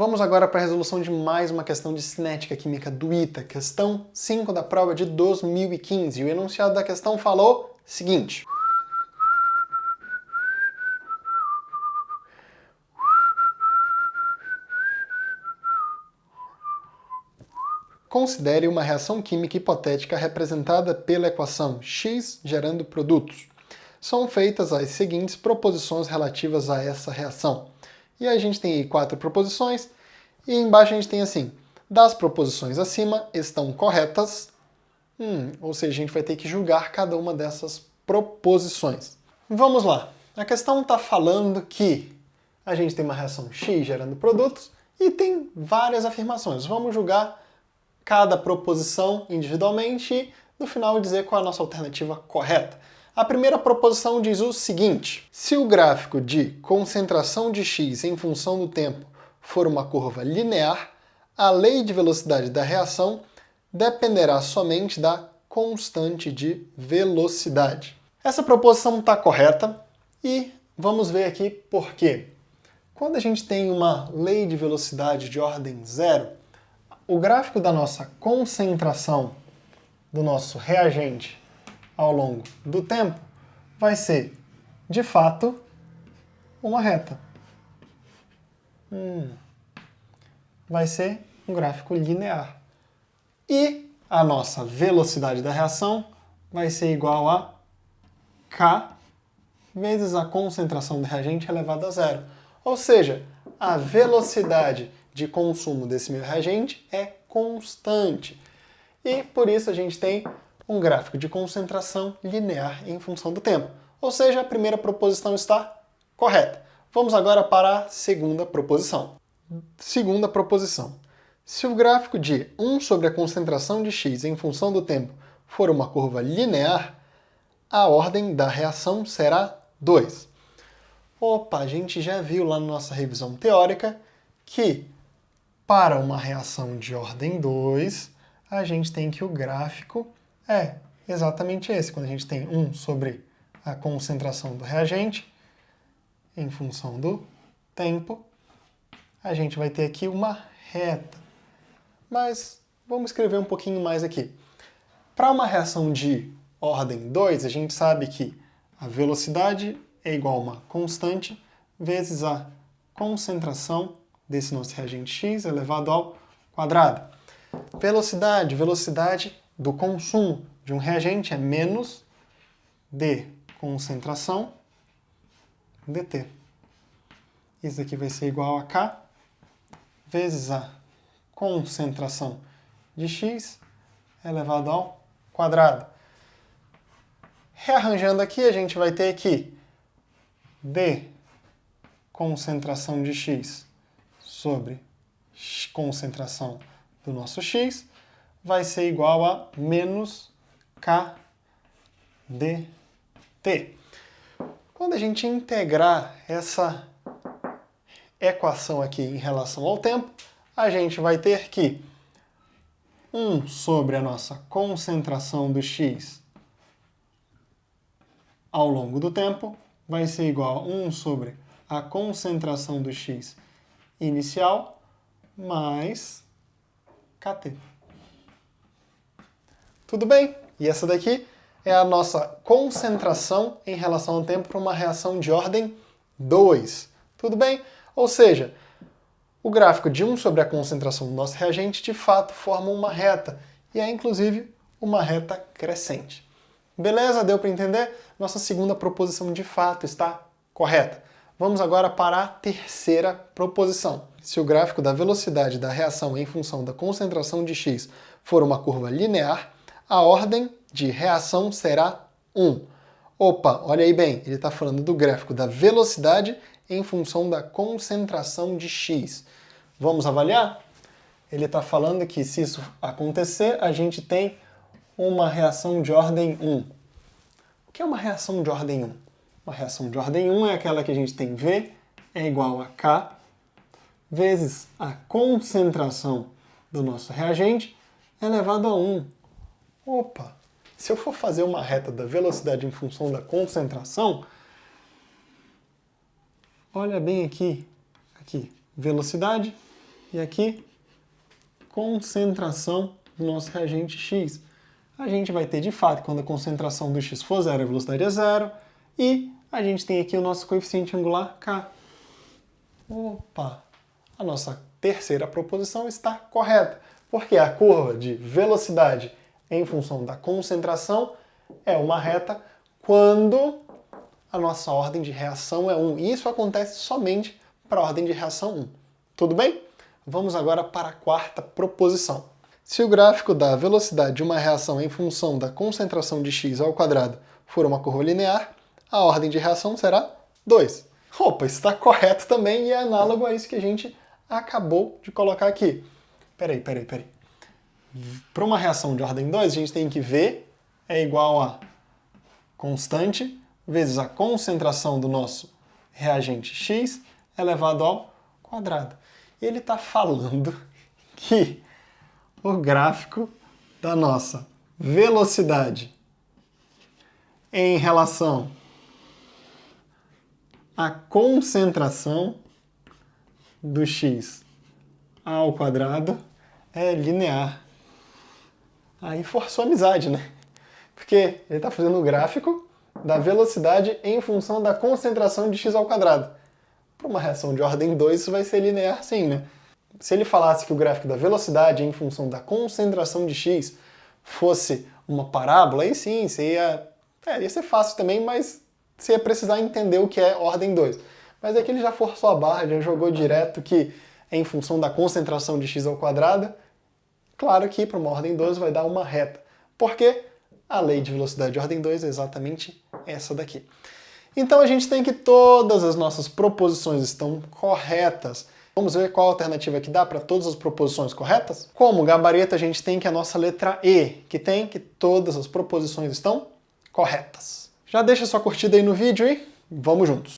Vamos agora para a resolução de mais uma questão de cinética química do ITA, questão 5 da prova de 2015. O enunciado da questão falou o seguinte: considere uma reação química hipotética representada pela equação x gerando produtos. São feitas as seguintes proposições relativas a essa reação. E aí a gente tem aí 4 proposições, e embaixo a gente tem assim: das proposições acima estão corretas, ou seja, a gente vai ter que julgar cada uma dessas proposições. Vamos lá. A questão está falando que a gente tem uma reação x gerando produtos e tem várias afirmações. Vamos julgar cada proposição individualmente e no final dizer qual é a nossa alternativa correta. A primeira proposição diz o seguinte: se o gráfico de concentração de x em função do tempo for uma curva linear, a lei de velocidade da reação dependerá somente da constante de velocidade. Essa proposição está correta e vamos ver aqui por quê. Quando a gente tem uma lei de velocidade de ordem zero, o gráfico da nossa concentração do nosso reagente ao longo do tempo vai ser, de fato, uma reta. Vai ser um gráfico linear. E a nossa velocidade da reação vai ser igual a K vezes a concentração do reagente elevado a zero. Ou seja, a velocidade de consumo desse meu reagente é constante. E por isso a gente tem um gráfico de concentração linear em função do tempo. Ou seja, a primeira proposição está correta. Vamos agora para a segunda proposição. Segunda proposição. Se o gráfico de 1 sobre a concentração de x em função do tempo for uma curva linear, a ordem da reação será 2. Opa, a gente já viu lá na nossa revisão teórica que para uma reação de ordem 2, a gente tem que o gráfico é exatamente esse. Quando a gente tem 1 sobre a concentração do reagente em função do tempo, a gente vai ter aqui uma reta. Mas vamos escrever um pouquinho mais aqui. Para uma reação de ordem 2, a gente sabe que a velocidade é igual a uma constante vezes a concentração desse nosso reagente x elevado ao quadrado. Velocidade do consumo de um reagente é menos d concentração dt. Isso aqui vai ser igual a K vezes a concentração de x elevado ao quadrado. Rearranjando aqui, a gente vai ter que d concentração de x sobre concentração do nosso x vai ser igual a menos k dt. Quando a gente integrar essa equação aqui em relação ao tempo, a gente vai ter que 1 sobre a nossa concentração do x ao longo do tempo vai ser igual a 1 sobre a concentração do x inicial mais kT. Tudo bem? E essa daqui é a nossa concentração em relação ao tempo para uma reação de ordem 2. Tudo bem? Ou seja, o gráfico de 1 sobre a concentração do nosso reagente de fato forma uma reta, e é inclusive uma reta crescente. Beleza? Deu para entender? Nossa segunda proposição de fato está correta. Vamos agora para a terceira proposição. Se o gráfico da velocidade da reação em função da concentração de x for uma curva linear, a ordem de reação será 1. Opa, olha aí bem, ele está falando do gráfico da velocidade em função da concentração de x. Vamos avaliar? Ele está falando que se isso acontecer, a gente tem uma reação de ordem 1. O que é uma reação de ordem 1? Uma reação de ordem 1 é aquela que a gente tem V é igual a K vezes a concentração do nosso reagente elevado a 1. Opa! Se eu for fazer uma reta da velocidade em função da concentração, olha bem aqui, velocidade E aqui, concentração do nosso reagente X. A gente vai ter, de fato, quando a concentração do X for zero, a velocidade é zero. E a gente tem aqui o nosso coeficiente angular K. Opa! A nossa terceira proposição está correta, porque a curva de velocidade em função da concentração é uma reta quando a nossa ordem de reação é 1. E isso acontece somente para a ordem de reação 1. Tudo bem? Vamos agora para a quarta proposição. Se o gráfico da velocidade de uma reação em função da concentração de x ao quadrado for uma curva linear, a ordem de reação será 2. Opa, está correto também e é análogo a isso que a gente acabou de colocar aqui. Peraí. Para uma reação de ordem 2, a gente tem que V é igual a constante vezes a concentração do nosso reagente X elevado ao quadrado. Ele está falando que o gráfico da nossa velocidade em relação à concentração do x ao quadrado é linear. Aí forçou a amizade, né? Porque ele está fazendo o gráfico da velocidade em função da concentração de x ao quadrado. Para uma reação de ordem 2, isso vai ser linear sim, né? Se ele falasse que o gráfico da velocidade em função da concentração de x fosse uma parábola, aí sim, ia ser fácil também, mas você ia precisar entender o que é ordem 2. Mas aqui ele já forçou a barra, já jogou direto que é em função da concentração de x ao quadrado. Claro que para uma ordem 2 vai dar uma reta, porque a lei de velocidade de ordem 2 é exatamente essa daqui. Então a gente tem que todas as nossas proposições estão corretas. Vamos ver qual alternativa que dá para todas as proposições corretas? Como gabarito, a gente tem que a nossa letra E, que tem que todas as proposições estão corretas. Já deixa sua curtida aí no vídeo e vamos juntos!